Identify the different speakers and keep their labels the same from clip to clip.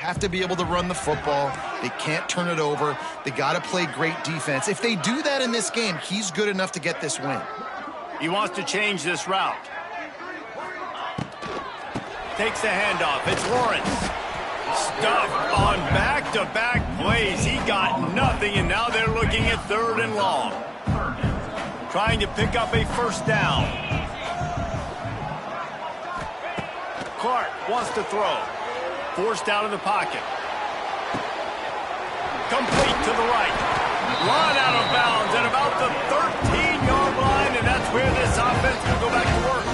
Speaker 1: have to be able to run the football. They can't turn it over. They got to play great defense. If they do that in this game, he's good enough to get this win.
Speaker 2: He wants to change this route. Takes the handoff. It's Lawrence. Stuffed on back-to-back plays. He got nothing, and now they're looking at 3rd and long. Trying to pick up a first down. Clark wants to throw. Forced out of the pocket. Complete to the right. Run out of bounds at about the 13-yard line, and that's where this offense can go back to work.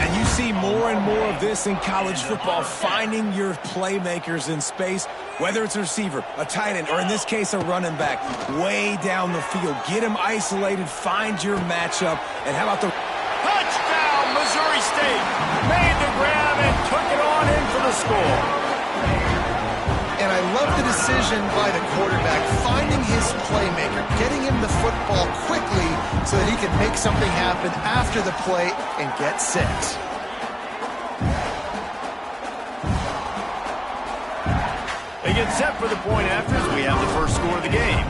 Speaker 3: And you see more and more of this in college football, finding your playmakers in space, whether it's a receiver, a tight end, or in this case, a running back, way down the field. Get them isolated, find your matchup, and how about the...
Speaker 2: Touchdown, Missouri State! Made the grab and took it on in for the score.
Speaker 1: And I love the decision by the quarterback, finding his playmaker, getting him the football quickly so that he can make something happen after the play and get 6.
Speaker 2: They get set for the point after as we have the first score of the game.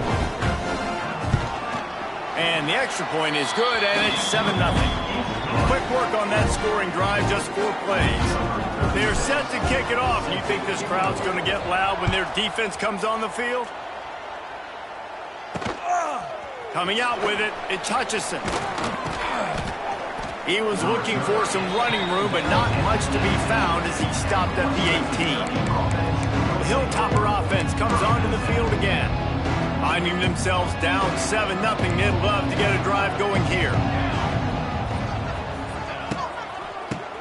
Speaker 2: And the extra point is good, and it's 7-0. Quick work on that scoring drive, just 4 plays. They're set to kick it off. You think this crowd's going to get loud when their defense comes on the field? Coming out with it, it's Hutchison. He was looking for some running room, but not much to be found as he stopped at the 18. The Hilltopper offense comes onto the field again. Finding themselves down 7-0, they'd love to get a drive going here.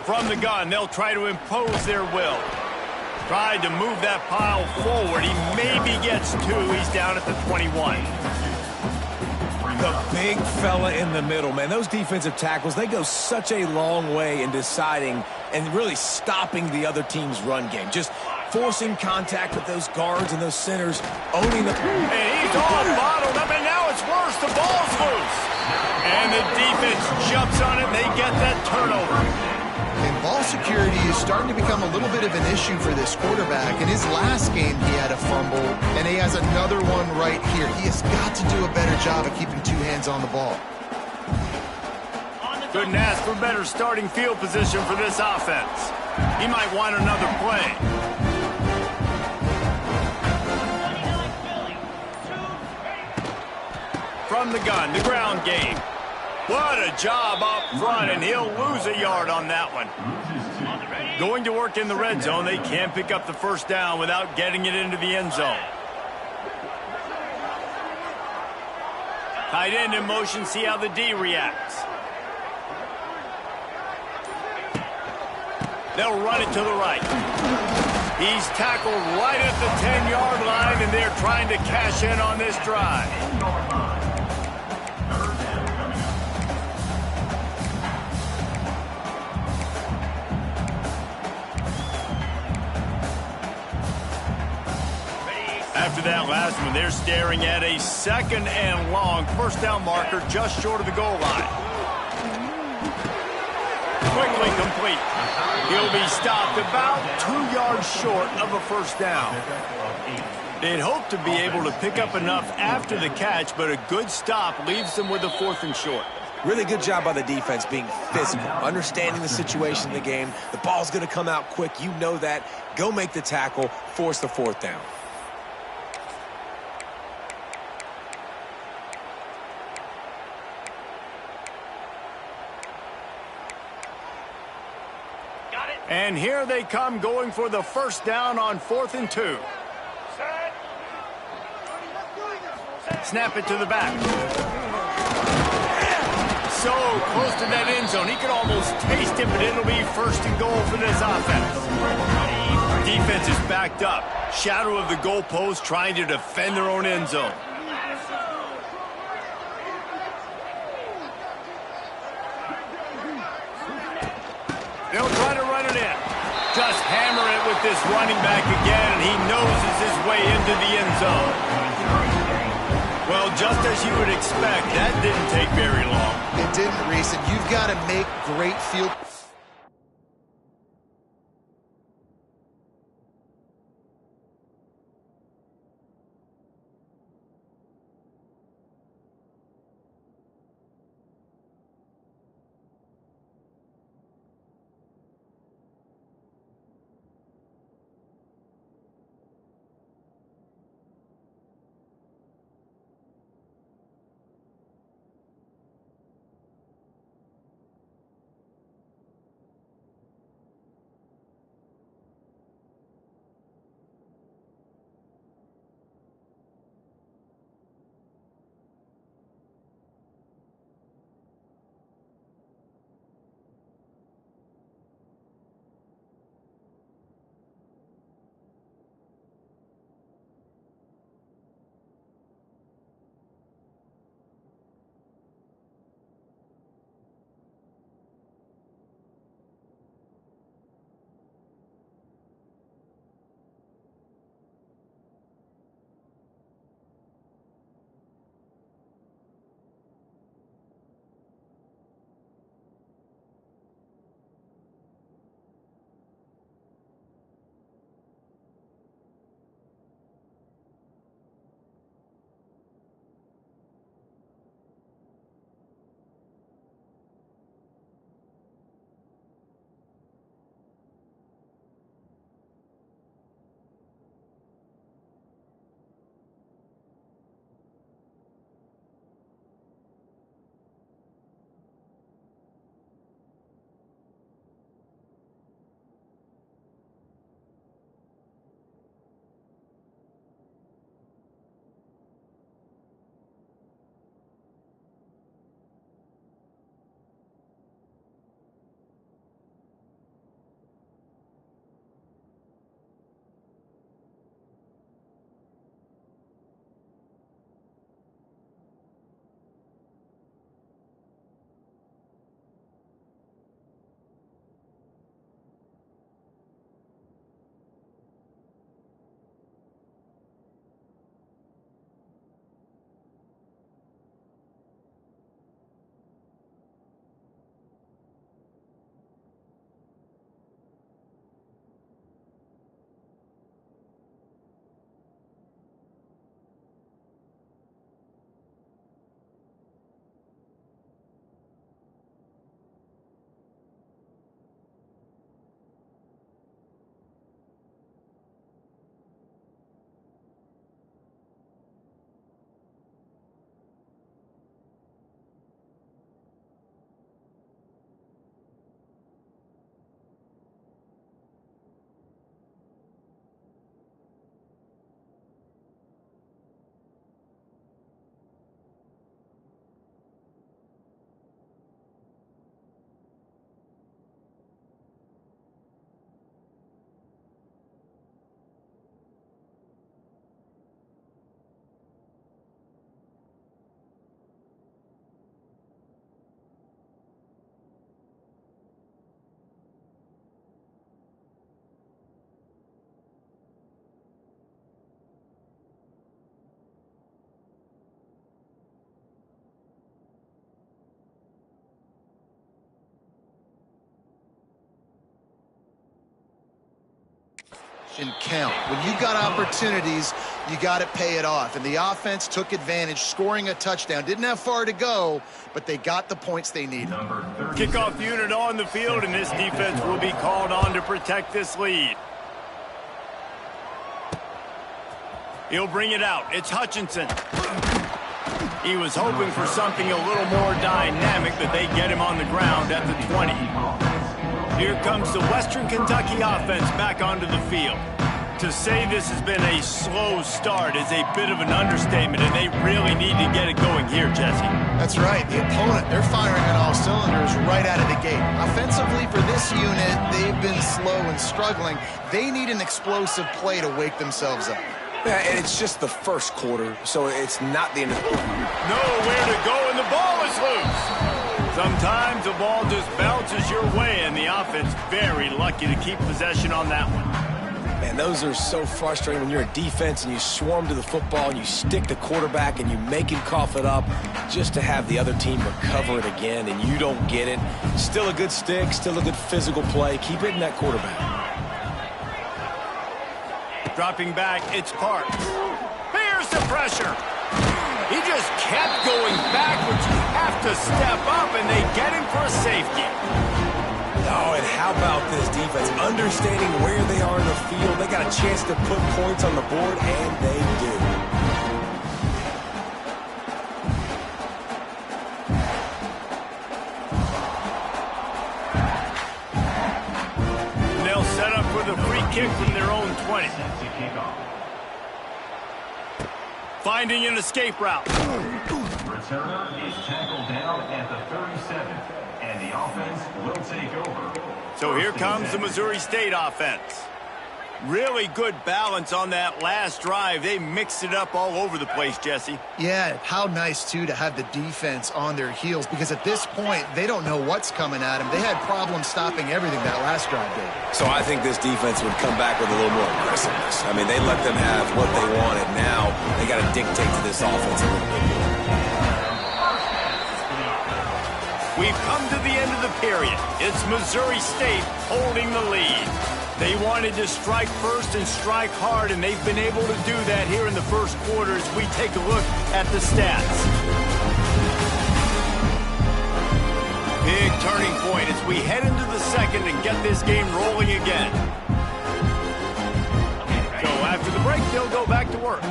Speaker 2: From the gun, they'll try to impose their will. Tried to move that pile forward. He maybe gets 2. He's down at the 21.
Speaker 3: The big fella in the middle, man. Those defensive tackles, they go such a long way in deciding and really stopping the other team's run game. Just forcing contact with those guards and those centers, owning the...
Speaker 2: And he's all bottled up, and now it's worse. The ball's loose. And the defense jumps on it, and they get that turnover.
Speaker 1: And ball security is starting to become a little bit of an issue for this quarterback. In his last game, he had a fumble, and he has another one right here. He has got to do a better job of keeping 2 hands on the ball.
Speaker 2: Couldn't ask for better starting field position for this offense. He might want another play. From the gun, the ground game. What a job up front, and he'll lose a yard on that one. Going to work in the red zone. They can't pick up the first down without getting it into the end zone. Tight end in motion, see how the D reacts. They'll run it to the right. He's tackled right at the 10-yard line, and they're trying to cash in on this drive. After that last one, they're staring at a 2nd and long. First down marker just short of the goal line. Quickly complete. He'll be stopped about 2 yards short of a first down. They'd hope to be able to pick up enough after the catch, but a good stop leaves them with a 4th and short.
Speaker 3: Really good job by the defense being physical, understanding the situation in the game. The ball's going to come out quick. You know that. Go make the tackle, force the 4th down.
Speaker 2: And here they come, going for the first down on 4th and 2. Snap it to the back. So close to that end zone. He could almost taste it, but it'll be 1st and goal for this offense. Defense is backed up. Shadow of the goalpost, trying to defend their own end zone. They'll try to run it in. Just hammer it with this running back again, and he noses his way into the end zone. Well, just as you would expect, that didn't take very long.
Speaker 1: It didn't, Reese, and you've got to make great field... and count. When you've got opportunities, you got to pay it off. And the offense took advantage, scoring a touchdown. Didn't have far to go, but they got the points they needed.
Speaker 2: Kickoff unit on the field, and this defense will be called on to protect this lead. He'll bring it out. It's Hutchinson. He was hoping for something a little more dynamic, but they get him on the ground at the 20. Here comes the Western Kentucky offense back onto the field. To say this has been a slow start is a bit of an understatement, and they really need to get it going here, Jesse.
Speaker 1: That's right. The opponent, they're firing on all cylinders right out of the gate. Offensively for this unit, they've been slow and struggling. They need an explosive play to wake themselves up.
Speaker 3: Yeah, and it's just the first quarter, so it's not the end of the...
Speaker 2: Nowhere to go, and the ball is loose. Sometimes the ball just bounces your way, and the offense very lucky to keep possession on that one.
Speaker 3: Man, those are so frustrating when you're a defense and you swarm to the football and you stick the quarterback and you make him cough it up just to have the other team recover it again, and you don't get it. Still a good stick, still a good physical play. Keep hitting that quarterback.
Speaker 2: Dropping back, it's Parks. Here's the pressure. He just kept going backwards. You have to step up, and they get him for a safety.
Speaker 3: Oh, and how about this defense? Understanding where they are in the field. They got a chance to put points on the board, and they do.
Speaker 2: And they'll set up for the free kick from their own 20. Finding an escape route.
Speaker 4: Returner is tackled down at the 37, and the offense will take over.
Speaker 2: So here comes the Missouri State offense. Really good balance on that last drive. They mixed it up all over the place, Jesse.
Speaker 1: Yeah, how nice, too, to have the defense on their heels, because at this point, they don't know what's coming at them. They had problems stopping everything that last drive did.
Speaker 3: So I think this defense would come back with a little more aggressiveness. I mean, they let them have what they wanted. Now they got to dictate to this offense a little bit more.
Speaker 2: We've come to the end of the period. It's Missouri State holding the lead. They wanted to strike first and strike hard, and they've been able to do that here in the first quarter as we take a look at the stats. Big turning point as we head into the second and get this game rolling again. So after the break, they'll go back to work.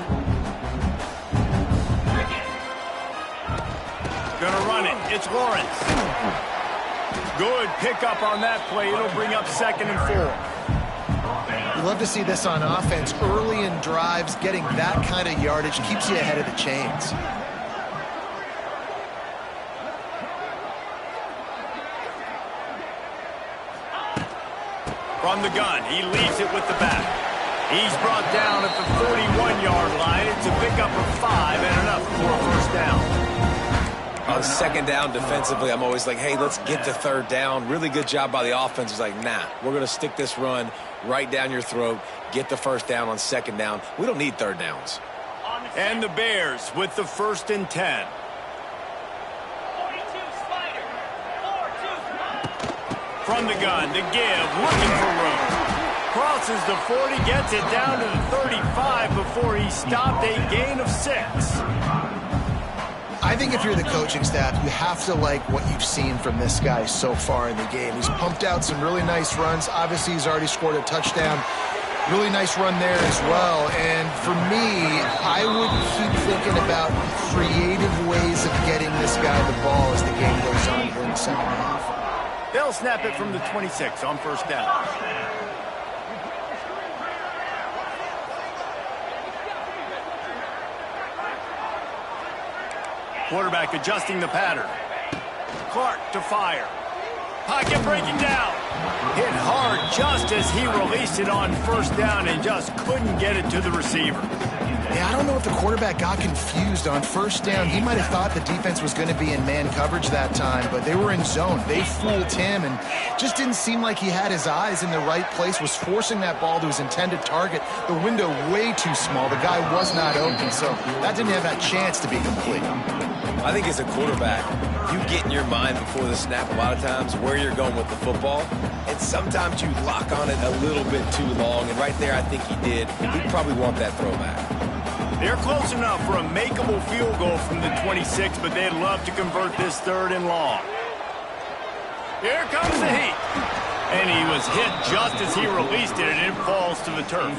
Speaker 2: Gonna run it. It's Lawrence. Good pickup on that play. It'll bring up 2nd and 4.
Speaker 1: You love to see this on offense. Early in drives, getting that kind of yardage keeps you ahead of the chains.
Speaker 2: From the gun, he leaves it with the back. He's brought down at the 41-yard line. It's a pickup of 5 and enough for a first down.
Speaker 3: On 2nd down defensively, I'm always like, hey, let's get to 3rd down. Really good job by the offense. It's like, nah, we're going to stick this run right down your throat, get the 1st down on 2nd down. We don't need 3rd downs.
Speaker 2: And the Bears with the 1st and 10. From the gun, the give, looking for room. Crosses the 40, gets it down to the 35 before he stopped, a gain of 6.
Speaker 1: I think if you're the coaching staff, you have to like what you've seen from this guy so far in the game. He's pumped out some really nice runs. Obviously, he's already scored a touchdown. Really nice run there as well. And for me, I would keep thinking about creative ways of getting this guy the ball as the game goes on during the second half.
Speaker 2: They'll snap it from the 26 on 1st down. Quarterback adjusting the pattern. Clark to fire. Pocket breaking down. Hit hard just as he released it on 1st down and just couldn't get it to the receiver.
Speaker 1: Yeah, I don't know if the quarterback got confused on 1st down. He might have thought the defense was going to be in man coverage that time, but they were in zone. They fooled him and just didn't seem like he had his eyes in the right place, was forcing that ball to his intended target. The window way too small. The guy was not open, so that didn't have that chance to be complete.
Speaker 3: I think as a quarterback, you get in your mind before the snap a lot of times where you're going with the football. and sometimes you lock on it a little bit too long, and right there I think he did. He'd probably want that throwback.
Speaker 2: They're close enough for a makeable field goal from the 26, but they'd love to convert this 3rd and long. Here comes the heat. And he was hit just as he released it, and it falls to the turf.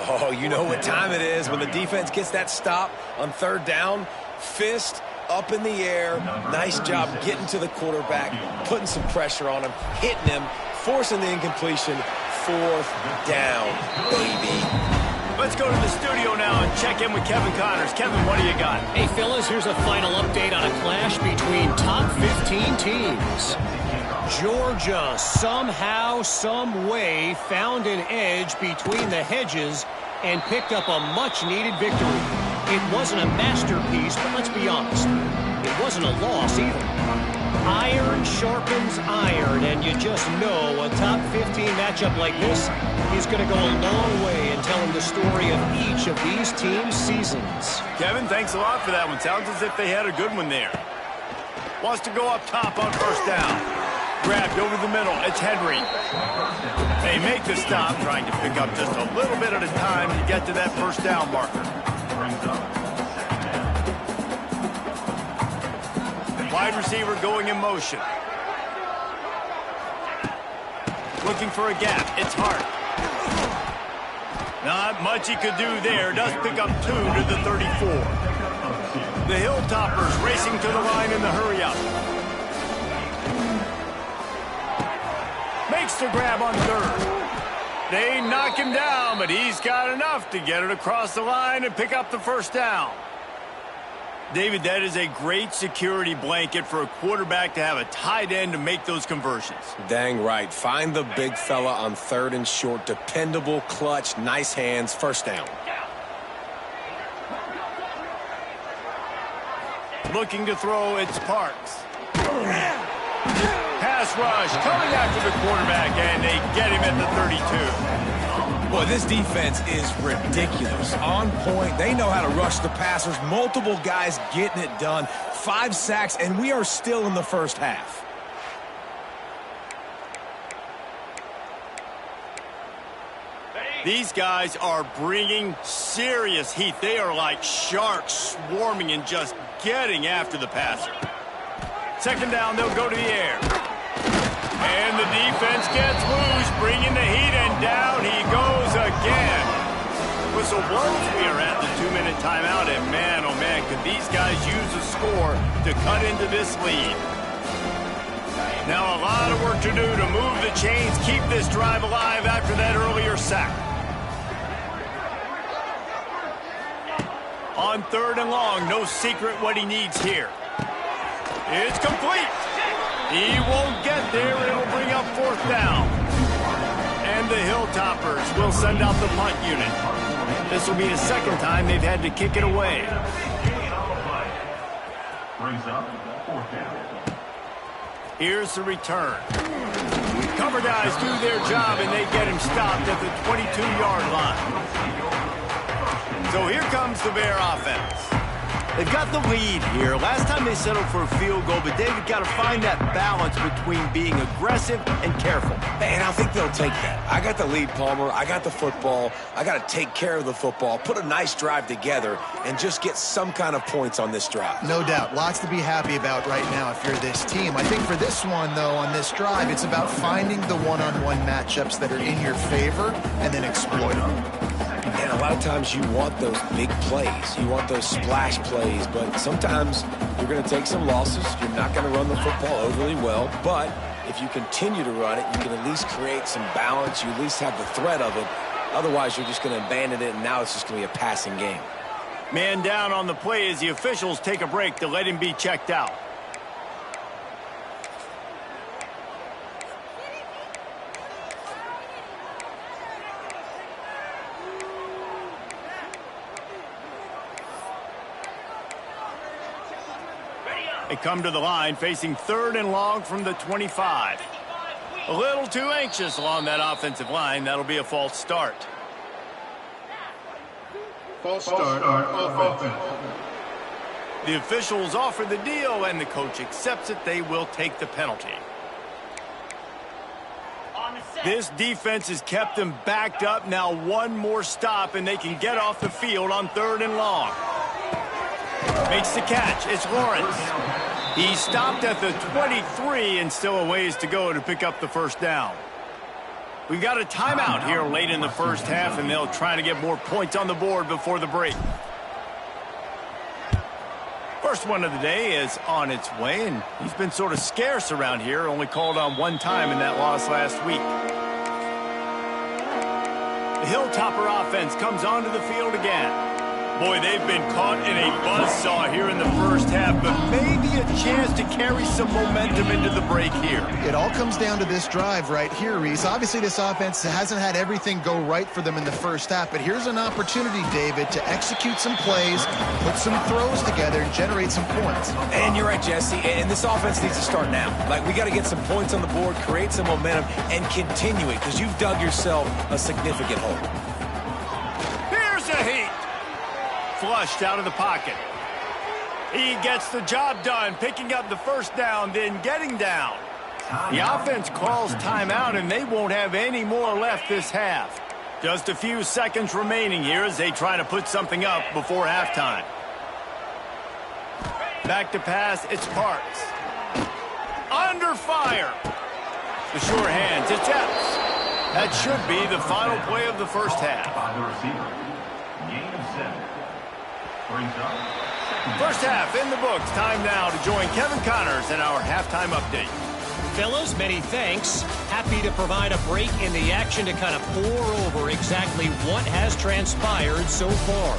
Speaker 3: Oh, you know what time it is when the defense gets that stop on 3rd down. Fist up in the air. Nice job getting to the quarterback, putting some pressure on him, hitting him, forcing the incompletion. 4th down, baby.
Speaker 2: Let's go to the studio now and check in with Kevin Connors. Kevin, what do you got?
Speaker 5: Hey, fellas, here's a final update on a clash between top 15 teams. Georgia somehow, some way, found an edge between the hedges and picked up a much-needed victory. It wasn't a masterpiece, but let's be honest, it wasn't a loss either. Iron sharpens iron, and you just know a top 15 matchup like this is going to go a long way in telling the story of each of these teams' seasons.
Speaker 2: Kevin, thanks a lot for that one. Sounds as if they had a good one there. Wants to go up top on 1st down. Grabbed over the middle. It's Henry. They make the stop, trying to pick up just a little bit at a time to get to that 1st down marker. Wide receiver going in motion. Looking for a gap. It's Hart. Not much he could do there. Does pick up 2 to the 34. The Hilltoppers racing to the line in the hurry-up. Makes the grab on 3rd. They knock him down, but he's got enough to get it across the line and pick up the 1st down. David, that is a great security blanket for a quarterback to have a tight end to make those conversions.
Speaker 3: Dang right. Find the big fella on 3rd and short. Dependable, clutch, nice hands, 1st down.
Speaker 2: Looking to throw, it's Parks. Pass rush, coming after the quarterback, and they get him at the 32.
Speaker 3: Boy, this defense is ridiculous. On point. They know how to rush the passers. Multiple guys getting it done. 5 sacks, and we are still in the 1st half.
Speaker 2: These guys are bringing serious heat. They are like sharks swarming and just getting after the passer. 2nd down, they'll go to the air. And the defense gets loose, bringing the heat, and down he goes again. Whistle blows. We are at the 2-minute timeout, and man, oh man, could these guys use a score to cut into this lead. Now a lot of work to do to move the chains, keep this drive alive after that earlier sack. On 3rd and long, no secret what he needs here. It's complete. He won't get there. It'll bring up 4th down. And the Hilltoppers will send out the punt unit. This will be the 2nd time they've had to kick it away.
Speaker 4: Brings up 4th down.
Speaker 2: Here's the return. Cover guys do their job, and they get him stopped at the 22-yard line. So here comes the Bear offense. They've got the lead here. Last time they settled for a field goal, but David got to find that balance between being aggressive and careful.
Speaker 3: And I think they'll take that. I got the lead, Palmer. I got the football. I got to take care of the football, put a nice drive together, and just get some kind of points on this drive.
Speaker 1: No doubt. Lots to be happy about right now if you're this team. I think for this one, though, on this drive, it's about finding the one-on-one matchups that are in your favor and then exploit them.
Speaker 3: And a lot of times you want those big plays. You want those splash plays, but sometimes you're going to take some losses. You're not going to run the football overly well, but if you continue to run it, you can at least create some balance. You at least have the threat of it. Otherwise, you're just going to abandon it, and now it's just going to be a passing game.
Speaker 2: Man down on the play as the officials take a break to let him be checked out. They come to the line facing 3rd and long from the 25. A little too anxious along that offensive line. That'll be a false start.
Speaker 6: False start on offense.
Speaker 2: The officials offer the deal, and the coach accepts it. They will take the penalty. This defense has kept them backed up. Now one more stop, and they can get off the field on 3rd and long. Makes the catch. It's Lawrence. He stopped at the 23 and still a ways to go to pick up the first down. We've got a timeout here late in the first half, and they'll try to get more points on the board before the break. First one of the day is on its way, and he's been sort of scarce around here, only called on one time in that loss last week. The Hilltopper offense comes onto the field again. Boy, they've been caught in a buzzsaw here in the first half, but maybe a chance to carry some momentum into the break here.
Speaker 1: It all comes down to this drive right here, Reese. Obviously, this offense hasn't had everything go right for them in the first half, but here's an opportunity, David, to execute some plays, put some throws together, and generate some points.
Speaker 3: And you're right, Jesse, and this offense needs to start now. Like, we got to get some points on the board, create some momentum, and continue it, because you've dug yourself a significant hole.
Speaker 2: Here's a heat. Flushed out of the pocket. He gets the job done, picking up the first down, then getting down. The offense calls timeout, and they won't have any more left this half. Just a few seconds remaining here as they try to put something up before halftime. Back to pass, it's Parks. Under fire. The sure hands, it's Epps. That should be the final play of the first half.
Speaker 4: By the receiver. Gain of 7.
Speaker 2: First half in the books. Time now to join Kevin Connors in our halftime update.
Speaker 5: Fellas, many thanks. Happy to provide a break in the action to kind of pour over exactly what has transpired so far.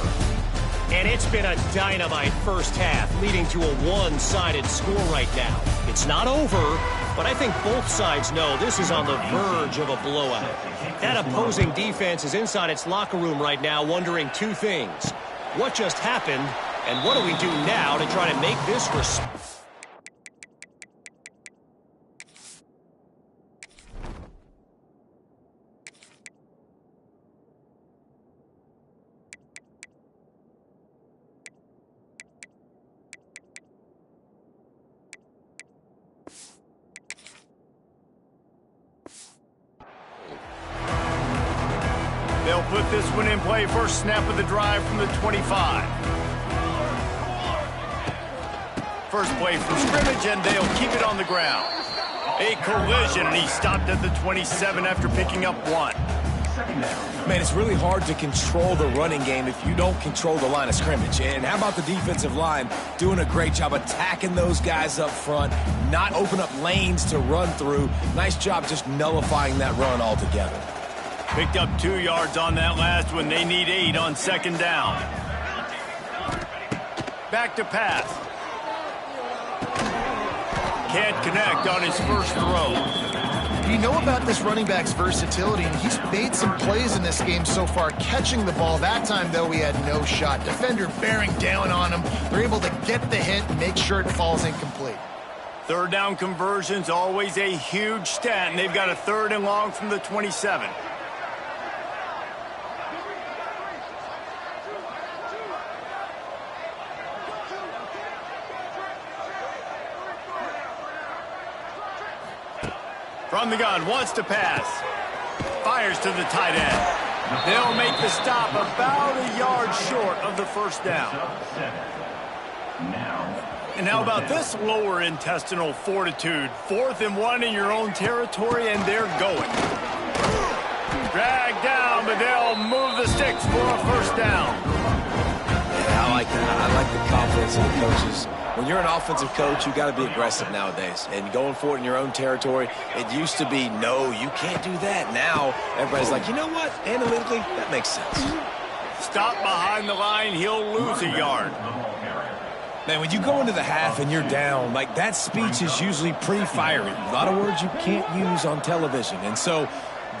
Speaker 5: And it's been a dynamite first half, leading to a one-sided score right now. It's not over, but I think both sides know this is on the verge of a blowout. That opposing defense is inside its locker room right now wondering two things. What just happened, and what do we do now to try to make this
Speaker 2: They'll put this one in play. First snap of the drive from the 25. First play from scrimmage, and they'll keep it on the ground. A collision, and he stopped at the 27 after picking up 1.
Speaker 3: Man, it's really hard to control the running game if you don't control the line of scrimmage. And how about the defensive line doing a great job attacking those guys up front, not open up lanes to run through. Nice job just nullifying that run altogether.
Speaker 2: Picked up 2 yards on that last one. They need 8 on second down. Back to pass. Can't connect on his first throw.
Speaker 1: You know about this running back's versatility, and he's made some plays in this game so far, catching the ball. That time, though, he had no shot. Defender bearing down on him. They're able to get the hit and make sure it falls incomplete.
Speaker 2: Third down conversion's always a huge stat, and they've got a 3rd and long from the 27. From the gun, wants to pass. Fires to the tight end. They'll make the stop about a yard short of the first down. And how about this lower intestinal fortitude? 4th and 1 in your own territory, and they're going. Dragged down, but they'll move the sticks for a first down.
Speaker 3: Yeah, I like that. I like the confidence of the coaches. When you're an offensive coach, you got to be aggressive nowadays. And going for it in your own territory, it used to be, no, you can't do that. Now, everybody's like, you know what? Analytically, that makes sense.
Speaker 2: Stop behind the line, he'll lose a yard.
Speaker 3: Man, when you go into the half and you're down, like, that speech is usually pretty fiery. A lot of words you can't use on television. And so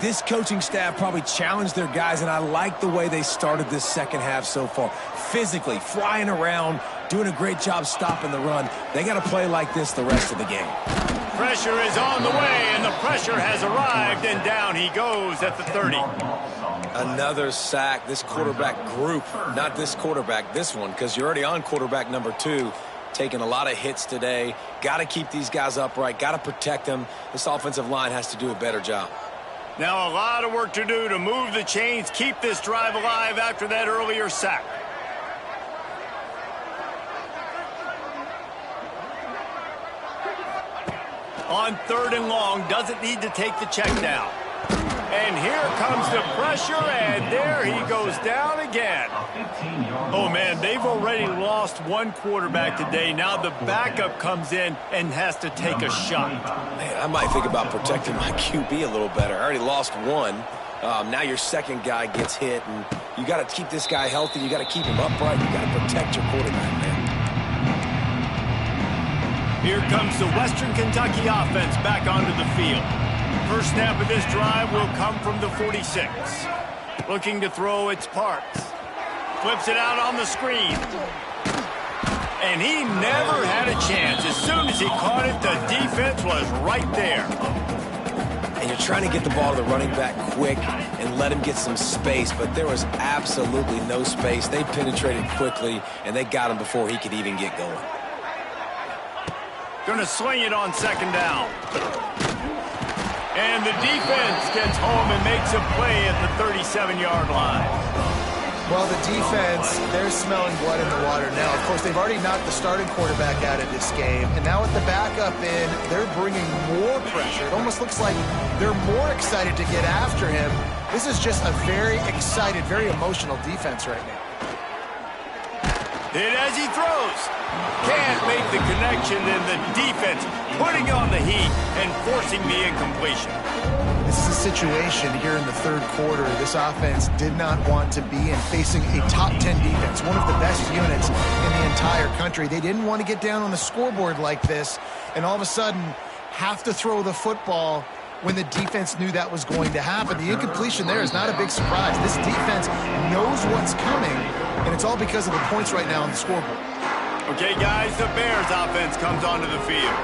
Speaker 3: this coaching staff probably challenged their guys, and I like the way they started this second half so far. Physically, flying around, doing a great job stopping the run. They got to play like this the rest of the game.
Speaker 2: Pressure is on the way, and the pressure has arrived, and down he goes at the 30.
Speaker 3: Another sack. This quarterback group, not this quarterback, this one, because you're already on quarterback number 2. Taking a lot of hits today. Got to keep these guys upright. Got to protect them. This offensive line has to do a better job.
Speaker 2: Now a lot of work to do to move the chains, keep this drive alive after that earlier sack. On 3rd and long, doesn't need to take the check down. And here comes the pressure, and there he goes down again. Oh, man, they've already lost one quarterback today. Now the backup comes in and has to take a shot.
Speaker 3: Man, I might think about protecting my QB a little better. I already lost one. Now your second guy gets hit, and you got to keep this guy healthy. You got to keep him upright. You got to protect your quarterback, man.
Speaker 2: Here comes the Western Kentucky offense back onto the field. First snap of this drive will come from the 46. Looking to throw its Parks. Flips it out on the screen. And he never had a chance. As soon as he caught it, the defense was right there.
Speaker 3: And you're trying to get the ball to the running back quick and let him get some space, but there was absolutely no space. They penetrated quickly, and they got him before he could even get going.
Speaker 2: Going to swing it on 2nd down. And the defense gets home and makes a play at the 37-yard line.
Speaker 1: Well, the defense, they're smelling blood in the water now. Of course, they've already knocked the starting quarterback out of this game. And now with the backup in, they're bringing more pressure. It almost looks like they're more excited to get after him. This is just a very excited, very emotional defense right now.
Speaker 2: Hit as he throws. Can't make the connection, and the defense putting on the heat and forcing the incompletion.
Speaker 1: This is a situation here in the 3rd quarter this offense did not want to be in, facing a top 10 defense, one of the best units in the entire country. They didn't want to get down on the scoreboard like this and all of a sudden have to throw the football when the defense knew that was going to happen. The incompletion there is not a big surprise. This defense knows what's coming, and it's all because of the points right now on the scoreboard.
Speaker 2: Okay, guys, the Bears offense comes onto the field.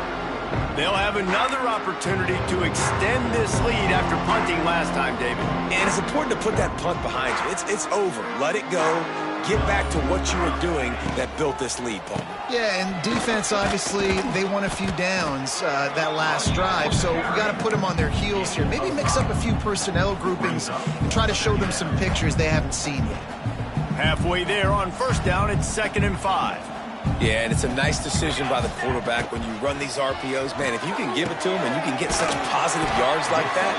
Speaker 2: They'll have another opportunity to extend this lead after punting last time, David.
Speaker 3: And it's important to put that punt behind you. It's over. Let it go. Get back to what you were doing that built this lead, Paul.
Speaker 1: Yeah, and defense, obviously, they won a few downs that last drive, so we got to put them on their heels here. Maybe mix up a few personnel groupings and try to show them some pictures they haven't seen yet.
Speaker 2: Halfway there on 1st down, it's 2nd and 5.
Speaker 3: Yeah, and it's a nice decision by the quarterback when you run these RPOs. Man, if you can give it to him and you can get such positive yards like that,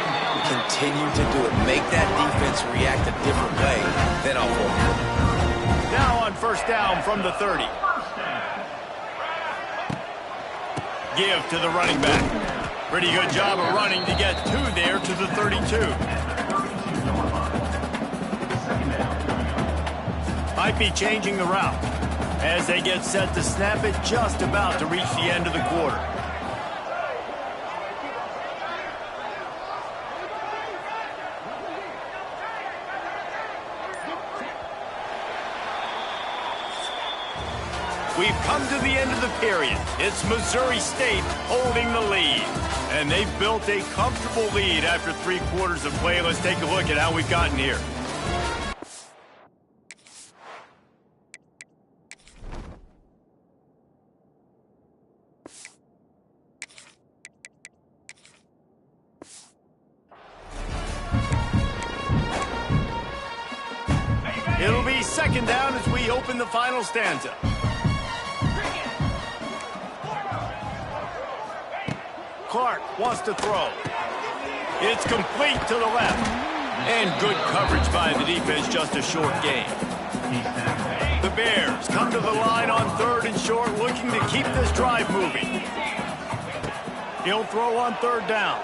Speaker 3: continue to do it. Make that defense react a different way than I'll hold.
Speaker 2: Now on 1st down from the 30. Give to the running back. Pretty good job of running to get 2 there to the 32. Might be changing the route as they get set to snap it, just about to reach the end of the quarter. We've come to the end of the period. It's Missouri State holding the lead. And they've built a comfortable lead after 3 quarters of play. Let's take a look at how we've gotten here. It'll be 2nd down as we open the final stanza. Clark wants to throw. It's complete to the left. And good coverage by the defense, just a short gain. The Bears come to the line on 3rd and short, looking to keep this drive moving. He'll throw on 3rd down.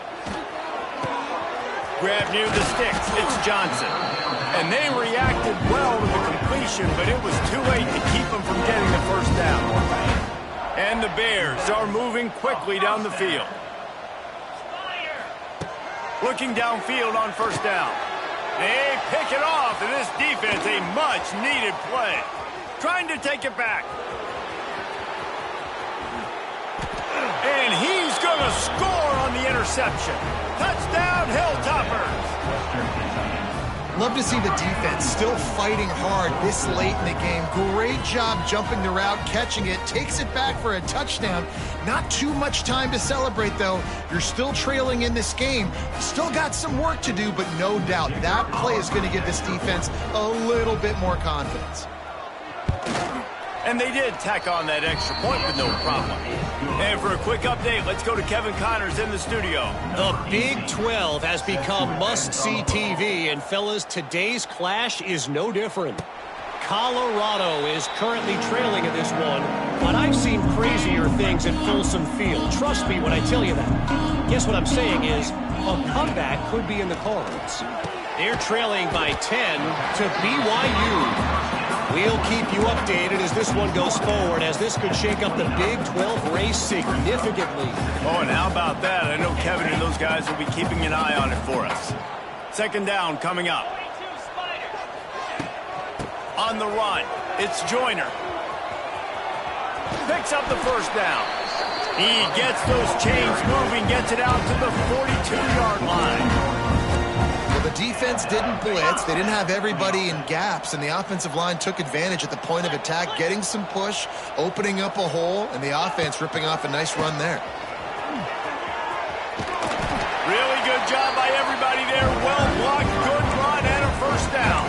Speaker 2: Grab near the sticks, it's Johnson. And they reacted well to the completion, but it was too late to keep them from getting the 1st down. And the Bears are moving quickly down the field. Looking downfield on 1st down. They pick it off, and this defense, a much-needed play. Trying to take it back. And he's going to score on the interception. Touchdown, Hilltoppers.
Speaker 1: Love to see the defense still fighting hard this late in the game. Great job jumping the route, catching it, takes it back for a touchdown. Not too much time to celebrate, though. You're still trailing in this game. Still got some work to do, but no doubt that play is going to give this defense a little bit more confidence.
Speaker 2: And they did tack on that extra point with no problem. And for a quick update, let's go to Kevin Connors in the studio.
Speaker 5: The Big 12 has become must-see TV, and fellas, today's clash is no different. Colorado is currently trailing in this one, but I've seen crazier things at Folsom Field. Trust me when I tell you that. Guess what I'm saying is, a comeback could be in the cards. They're trailing by 10 to BYU. We'll keep you updated as this one goes forward, as this could shake up the Big 12 race significantly.
Speaker 2: Oh, and how about that? I know Kevin and those guys will be keeping an eye on it for us. Second down coming up. On the run, it's Joyner. Picks up the first down. He gets those chains moving, gets it out to the 42-yard line.
Speaker 1: The defense didn't blitz. They didn't have everybody in gaps, and the offensive line took advantage at the point of attack, getting some push, opening up a hole, and the offense ripping off a nice run there.
Speaker 2: Really good job by everybody there. Well blocked, good run, and a first down.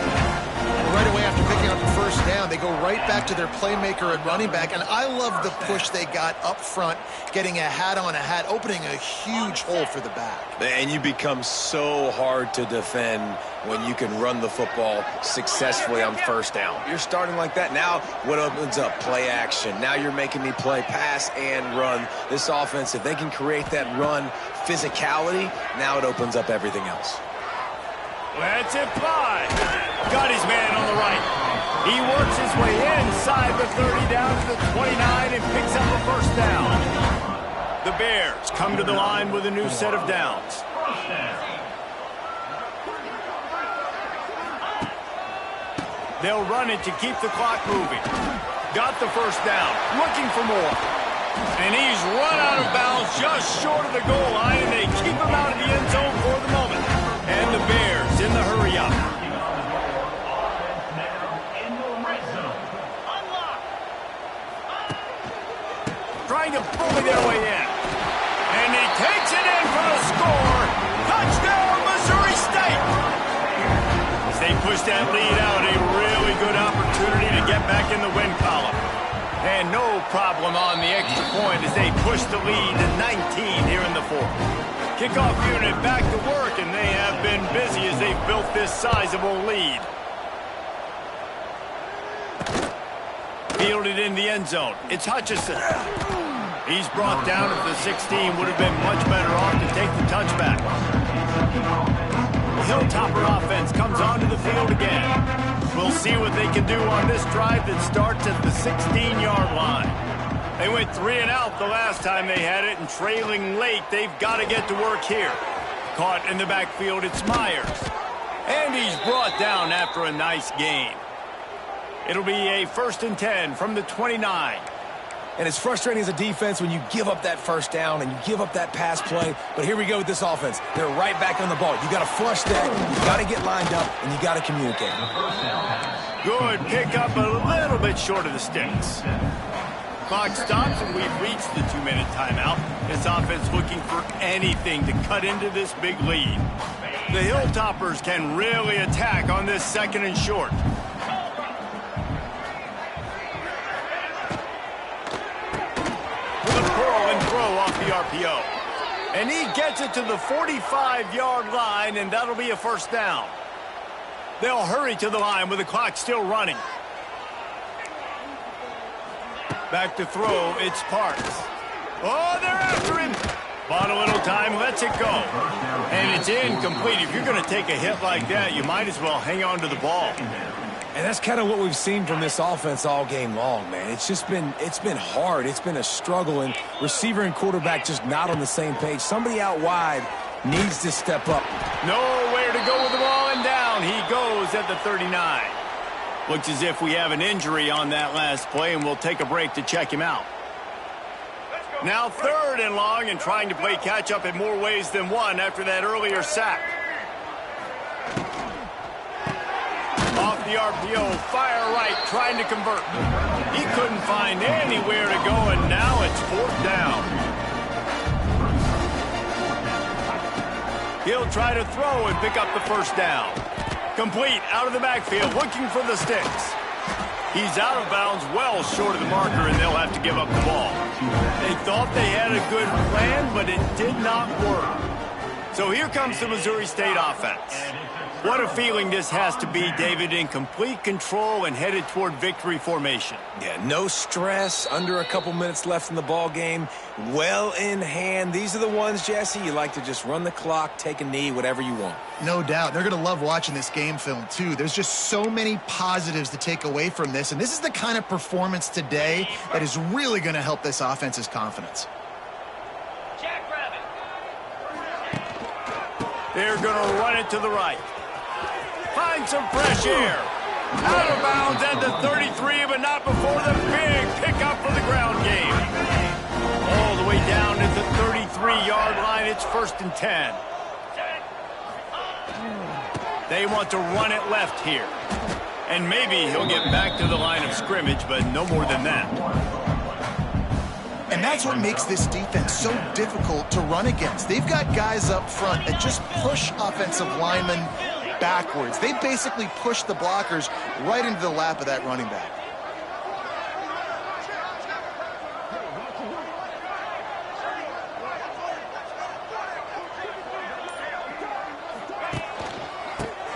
Speaker 1: Right away after picking up the first down, they go right back to their playmaker and running back, and I love the push they got up front, getting a hat on a hat, opening a huge hole for the back.
Speaker 3: And you become so hard to defend when you can run the football successfully on first down. You're starting like that. Now what opens up? Play action. Now you're making me play pass and run. This offense, if they can create that run physicality, now it opens up everything else.
Speaker 2: Let's it fly. Got his man on the right. He works his way inside the 30 down to the 29 and picks up a first down. The Bears come to the line with a new set of downs. They'll run it to keep the clock moving. Got the first down, looking for more. And he's run out of bounds just short of the goal line, and they keep him out of the end zone for the moment. And the Bears in the hurry up. Trying to bully their way in. And he takes it in for the score. Touchdown, Missouri State. As they push that lead out, a really good opportunity to get back in the win column. And no problem on the extra point as they push the lead to 19 here in the fourth. Kickoff unit back to work, and they have been busy as they've built this sizable lead. Fielded in the end zone. It's Hutchinson. He's brought down at the 16. Would have been much better off to take the touchback. The Hilltopper offense comes onto the field again. We'll see what they can do on this drive that starts at the 16-yard line. They went 3 and out the last time they had it, and trailing late, they've got to get to work here. Caught in the backfield, it's Myers. And he's brought down after a nice gain. It'll be a 1st and 10 from the 29.
Speaker 3: And it's frustrating as a defense when you give up that first down and you give up that pass play. But here we go with this offense. They're right back on the ball. You got to flush that, you got to get lined up, and you got to communicate.
Speaker 2: Good pickup, a little bit short of the sticks. Clock stops, and we've reached the 2-minute timeout. This offense looking for anything to cut into this big lead. The Hilltoppers can really attack on this 2nd and short. With a curl and throw off the RPO. And he gets it to the 45-yard line, and that'll be a first down. They'll hurry to the line with the clock still running. Back to throw, it's Parks. Oh, they're after him. Bought a little time, lets it go. And it's incomplete. If you're going to take a hit like that, you might as well hang on to the ball.
Speaker 3: And that's kind of what we've seen from this offense all game long, man. It's been hard. It's been a struggle, and receiver and quarterback just not on the same page. Somebody out wide needs to step up.
Speaker 2: Nowhere to go with the ball, and down he goes at the 39. Looks as if we have an injury on that last play, and we'll take a break to check him out. Now 3rd and long, and trying to play catch-up in more ways than one after that earlier sack. the RPO. Fire right, trying to convert. He couldn't find anywhere to go, and now it's 4th down. He'll try to throw and pick up the 1st down. Complete, out of the backfield, looking for the sticks. He's out of bounds, well short of the marker, and they'll have to give up the ball. They thought they had a good plan, but it did not work. So here comes the Missouri State offense. What a feeling this has to be, David, in complete control and headed toward victory formation.
Speaker 3: Yeah, no stress, under a couple minutes left in the ball game, well in hand. These are the ones, Jesse, you like to just run the clock, take a knee, whatever you want.
Speaker 1: No doubt. They're going to love watching this game film, too. There's just so many positives to take away from this, and this is the kind of performance today that is really going to help this offense's confidence.
Speaker 2: They're going to run it to the right. Find some fresh air. Out of bounds at the 33, but not before the big pickup for the ground game. All the way down at the 33-yard line. It's 1st and 10. They want to run it left here. And maybe he'll get back to the line of scrimmage, but no more than that.
Speaker 1: And that's what makes this defense so difficult to run against. They've got guys up front that just push offensive linemen backwards. They basically push the blockers right into the lap of that running back.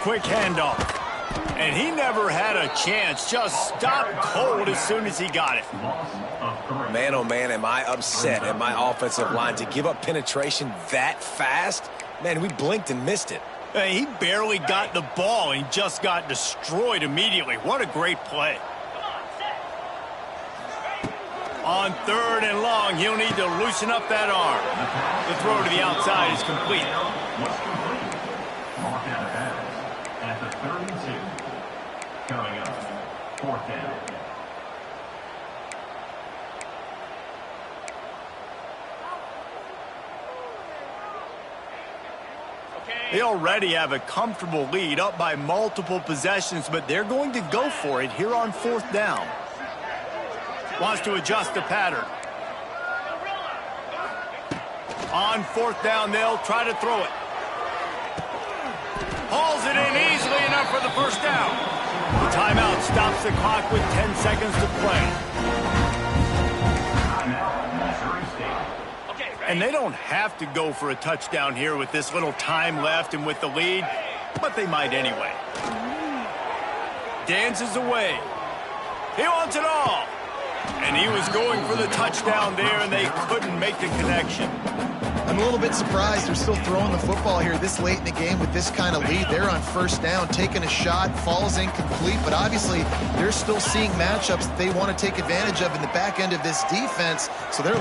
Speaker 2: Quick handoff. And he never had a chance. Just stopped cold as soon as he got it.
Speaker 3: Man, oh man, am I upset at my offensive line to give up penetration that fast? Man, we blinked and missed it.
Speaker 2: Hey, he barely got the ball and just got destroyed immediately. What a great play. On 3rd and long, he'll need to loosen up that arm. The throw to the outside is complete.
Speaker 4: Marked out of bounds at the 32. Coming up, 4th down.
Speaker 2: They already have a comfortable lead, up by multiple possessions, but they're going to go for it here on 4th down. Wants to adjust the pattern. On 4th down, they'll try to throw it. Hauls it in easily enough for the 1st down. The timeout stops the clock with 10 seconds to play. And they don't have to go for a touchdown here with this little time left and with the lead, but they might anyway. Dances away. He wants it all. And he was going for the touchdown there, and they couldn't make the connection.
Speaker 1: I'm a little bit surprised they're still throwing the football here this late in the game with this kind of lead. They're on 1st down, taking a shot, falls incomplete, but obviously they're still seeing matchups that they want to take advantage of in the back end of this defense, so they're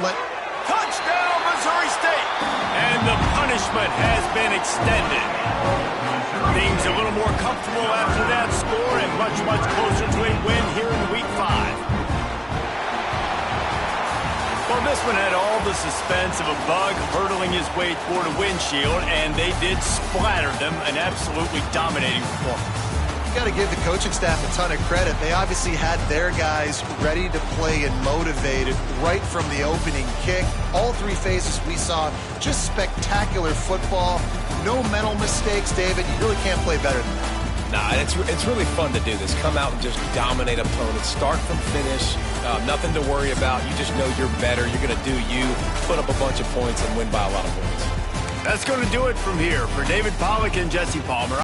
Speaker 2: Touchdown, Missouri State! And the punishment has been extended. Things a little more comfortable after that score and much, much closer to a win here in Week 5. Well, this one had all the suspense of a bug hurtling his way toward a windshield, and they did splatter them, an absolutely dominating performance.
Speaker 1: Got to give the coaching staff a ton of credit. They obviously had their guys ready to play and motivated right from the opening kick. All 3 phases we saw, just spectacular football. No mental mistakes, David. You really can't play better than that.
Speaker 3: Nah, it's really fun to do this. Come out and just dominate opponents. Start from finish. Nothing to worry about. You just know you're better. You're going to do you, put up a bunch of points, and win by a lot of points.
Speaker 2: That's going to do it from here. For David Pollack and Jesse Palmer.